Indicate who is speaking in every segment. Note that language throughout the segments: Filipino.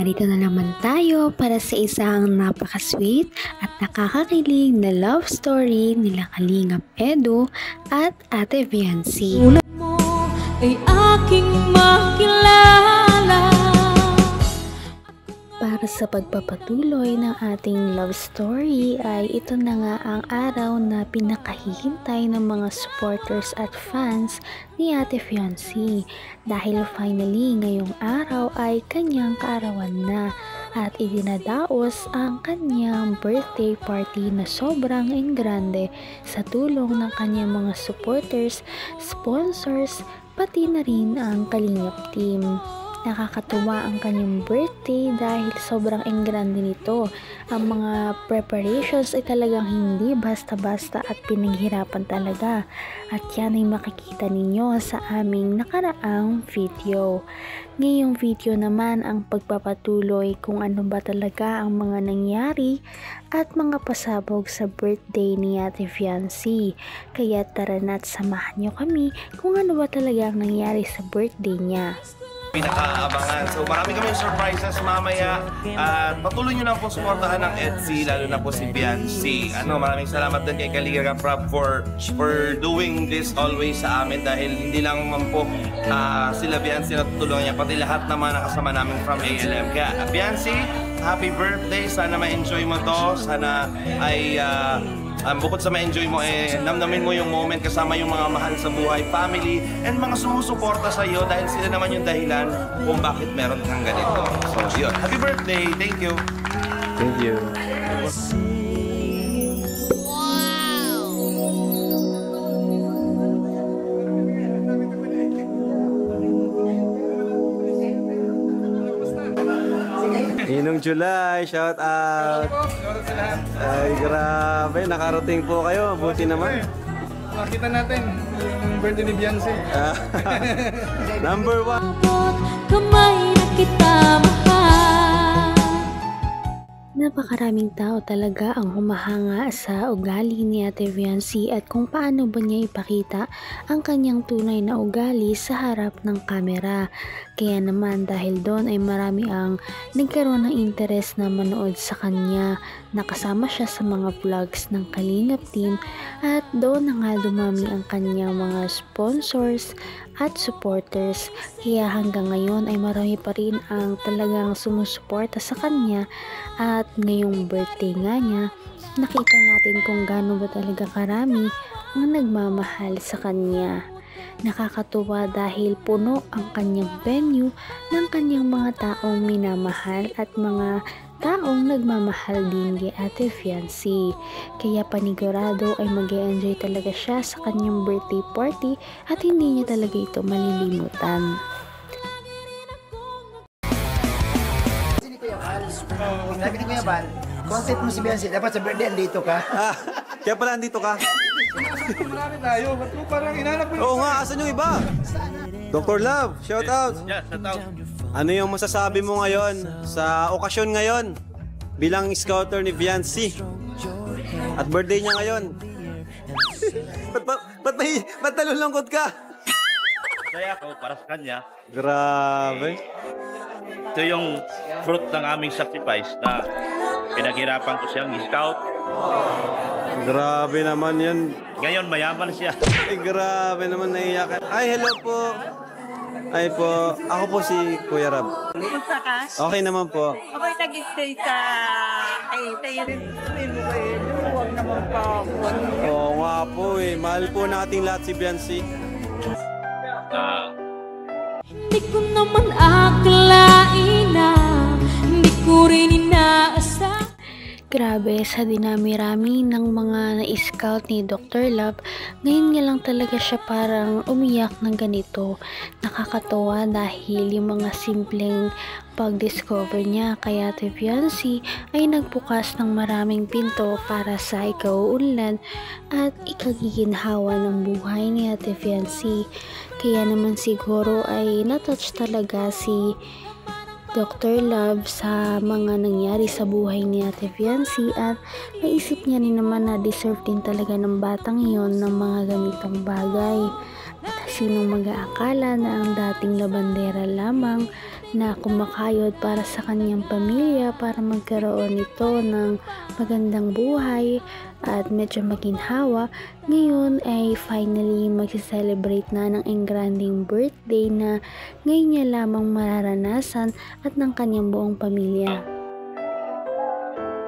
Speaker 1: narito na naman tayo para sa isang napaka-sweet at nakakakilig na love story nila Kalingap Edu at Ate Viancy.
Speaker 2: Tulad mo ay aking makilala.
Speaker 1: Para sa pagpapatuloy ng ating love story ay ito na nga ang araw na pinakahihintay ng mga supporters at fans ni Ate Viancy dahil finally ngayong araw ay kanyang kaarawan na at idinadaos ang kanyang birthday party na sobrang engrande sa tulong ng kanyang mga supporters, sponsors, pati na rin ang Kalingap team. Nakakatuwa ang kanyang birthday dahil sobrang engrande nito. Ang mga preparations ay talagang hindi basta-basta at pinaghirapan talaga. At yan ay makikita ninyo sa aming nakaraang video. Ngayong video naman ang pagpapatuloy kung ano ba talaga ang mga nangyari at mga pasabog sa birthday ni Ate Viancy. Kaya tara na't samahan nyo kami kung ano ba talaga ang nangyari sa birthday niya.
Speaker 3: Pinakaabangan. So marami kami surprises mamaya at patuloy nyo lang po suportahan ng EDSI, lalo na po si Viancy. Maraming salamat din kay Kalingap Rob for doing this always sa amin dahil hindi lang naman po sila Viancy na tutulungan niya, pati lahat naman nakasama namin from ALM. Kaya Viancy, happy birthday! Sana ma-enjoy mo to. Sana ay bukod sa ma-enjoy mo, namnamin mo yung moment kasama yung mga mahal sa buhay, family, and mga sumusuporta sa iyo dahil sila naman yung dahilan kung bakit meron kang ganito. So, yun. Happy birthday! Thank you!
Speaker 4: Thank you. Inong July, shout out! Ay, grabe, nakarating po kayo. Buti naman.
Speaker 5: Makita natin yung birthday ni Viancy.
Speaker 4: Number 1.
Speaker 2: Kamay na kita mahal.
Speaker 1: Napakaraming tao talaga ang humahanga sa ugali ni Ate Viancy at kung paano ba niya ipakita ang kanyang tunay na ugali sa harap ng kamera. Kaya naman dahil doon ay marami ang nagkaroon ng interest na manood sa kanya. Nakasama siya sa mga vlogs ng Kalingap team at doon na nga dumami ang kanyang mga sponsors at supporters. Kaya hanggang ngayon ay marami pa rin ang talagang sumusuporta sa kanya at ngayong birthday nga niya, nakita natin kung gaano ba talaga karami ang nagmamahal sa kanya. Nakakatuwa dahil puno ang kanyang venue ng kanyang mga taong minamahal at mga taong nagmamahal din kay Ate Viancy. Kaya panigurado ay mag-e-enjoy talaga siya sa kanyang birthday party at hindi niya talaga ito malilimutan.
Speaker 6: Sabi ni Kuya Val, concept mo si Viancy, dapat sa birthday andito ka.
Speaker 4: Kaya pala andito ka.
Speaker 5: Marami tayo. Ba't mo parang inanap mo?
Speaker 4: Oo nga, asan yung iba? Dr. Love, shout out!
Speaker 3: Yeah, shout out!
Speaker 4: Ano yung masasabi mo ngayon sa okasyon ngayon bilang scouter ni Viancy? At birthday niya ngayon. Ba't nalulungkot ka?
Speaker 7: Saya ako para sa kanya.
Speaker 4: Grabe.
Speaker 7: Ito yung fruit ng aming sacrifice na pinaghirapan ko siyang scout.
Speaker 4: Grabe naman yan.
Speaker 7: Ngayon mayaman siya.
Speaker 4: Ay, grabe naman, naiiyak. Ay, hello po. Ay po, ako po si Kuya Rab.
Speaker 8: Kumusta ka?
Speaker 4: Okay naman po.
Speaker 8: Ako'y nag-stay sa tayo rin mo kayo. Huwag naman pa ako.
Speaker 4: Oo nga po eh. Mahal po nating lahat si Viancy.
Speaker 2: Hindi ko naman akalain na hindi ko rin inaasahan.
Speaker 1: Grabe, sa dinami-rami ng mga na-scout ni Dr. Love, ngayon nga lang talaga siya parang umiyak ng ganito. Nakakatawa dahil yung mga simpleng pag-discover niya kay Ate Viancy ay nagbukas ng maraming pinto para sa ikauunlad at ikagiginhawa ng buhay ni Ate Viancy. Kaya naman siguro ay natouch talaga si Dr. Love sa mga nangyari sa buhay ni Ate Viancy at naisip niya rin naman na deserve din talaga ng batang iyon ng mga ganitong bagay. At sinong mag-aakala na ang dating labandera lamang na kumakayod para sa kanyang pamilya para magkaroon nito ng magandang buhay at medyo maginhawa. Ngayon ay finally magse-celebrate na ng engranding birthday na ngayon niya lamang mararanasan at ng kanyang buong pamilya.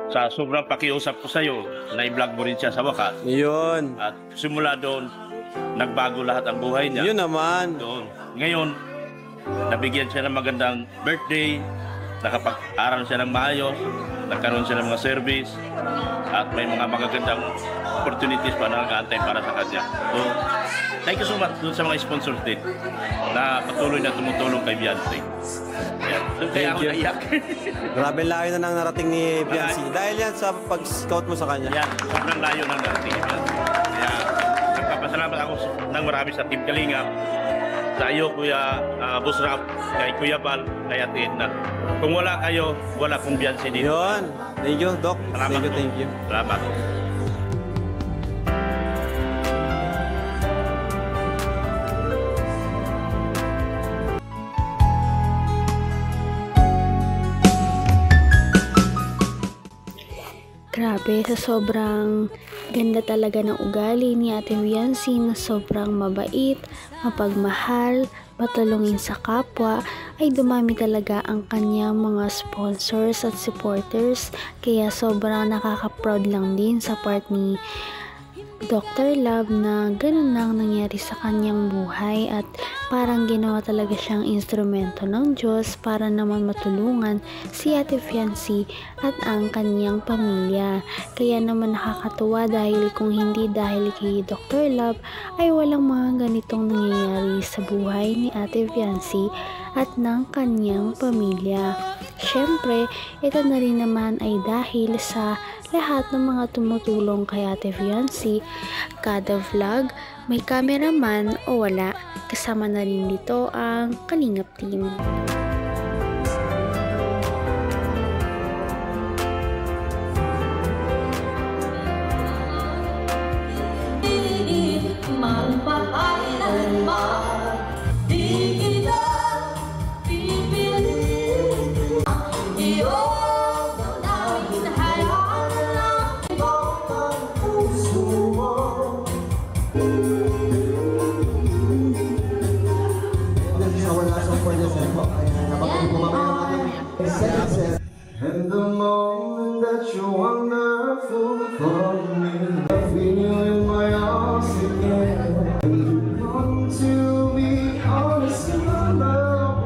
Speaker 7: Sa sobrang pakiusap ko sa'yo, na-vlog mo rin siya sa wakas.
Speaker 4: Yun.
Speaker 7: At simula doon, nagbago lahat ang buhay niya.
Speaker 4: Yun naman.
Speaker 7: Doon. Ngayon, nabigyan siya ng magandang birthday, nakapag-aral siya ng maayos, nagkaroon siya ng mga service, at may mga magagandang opportunities pa na nag-aantay para sa kanya. So, thank you so much dun sa mga sponsors din na patuloy na tumutulong kay Beyonce. Doon kaya ako naiyak.
Speaker 4: Grabe layo na nang narating ni Beyonce. Dahil yan sa pag-scout mo sa kanya.
Speaker 7: Yan, sobrang layo ng narating ni Beyonce. Kaya, nagpapasalamat ako ng marami sa Team Kalingap, sa iyo, Kuya Boss Rap, kay Kuya Bal, kay Ate Edna. Kung wala kayo, wala kong Beyonce dito.
Speaker 4: Yun. Thank you, Doc.
Speaker 7: Salamat.
Speaker 4: Thank you.
Speaker 7: Salamat.
Speaker 1: Grabe, sa sobrang ganda talaga ng ugali ni Ate Beyonce na sobrang mabait, mapagmahal, matulungin sa kapwa, ay dumami talaga ang kanyang mga sponsors at supporters. Kaya sobrang nakaka-proud lang din sa part ni Dr. Love na ganun lang nangyari sa kanyang buhay at parang ginawa talaga siyang instrumento ng Diyos para naman matulungan si Ate Beyonce at ang kanyang pamilya. Kaya naman nakakatuwa dahil kung hindi dahil kay Dr. Love ay walang mga ganitong nangyayari sa buhay ni Ate Beyonce at ng kanyang pamilya. Siyempre, ito na rin naman ay dahil sa lahat ng mga tumutulong kay Ate Beyonce. Kada vlog, may cameraman o wala, kasama na rin dito ang Kalingap team.
Speaker 9: And the moment that you're wonderful for me, I feel you in my arms again. And you want to be honest in my love.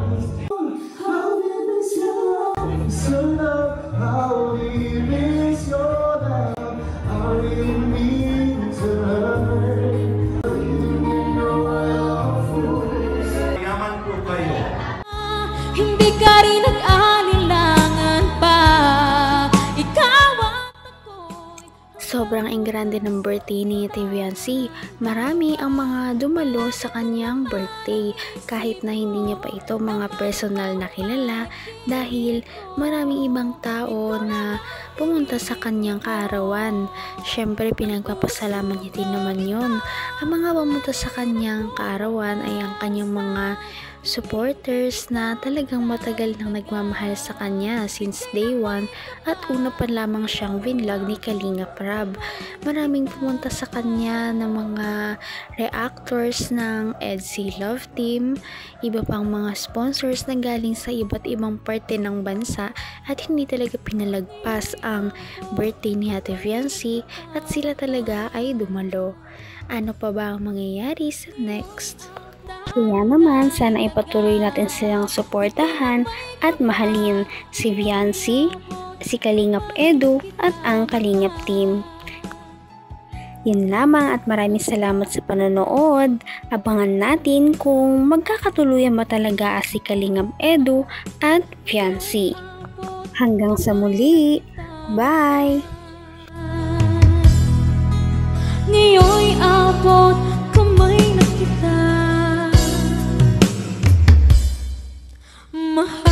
Speaker 9: How deep is your love? So love, how deep is your love? I really mean to hurt. You know I love fools. Yaman ko kayo.
Speaker 2: Hindi ka rin nag-alilangan pa. Ikaw at ako'y
Speaker 1: Sobrang engrande ng birthday ni Ate Beyonce. Marami ang mga dumalo sa kanyang birthday kahit na hindi niya pa ito mga personal na kilala dahil maraming ibang tao na pumunta sa kanyang kaarawan. Siyempre pinagpapasalamat niya din naman yun. Ang mga pumunta sa kanyang kaarawan ay ang kanyang mga supporters na talagang matagal nang nagmamahal sa kanya since day 1 at una pa lamang siyang vinlog ni Kalingap Rab. Maraming pumunta sa kanya na mga reactors ng EDC Love Team, iba pang mga sponsors na galing sa iba't ibang parte ng bansa at hindi talaga pinalagpas ang birthday ni Ate Beyonce at sila talaga ay dumalo. Ano pa ba ang mangyayari sa next? Kaya naman, sana ipatuloy natin silang suportahan at mahalin si Beyonce, si Kalingap Edu at ang Kalingap team. Yun lamang at maraming salamat sa panonood. Abangan natin kung magkakatuluyan ba talaga si Kalingap Edu at Beyonce. Hanggang sa muli. Bye!
Speaker 2: ngayon'y abot kamay na kita. Mahal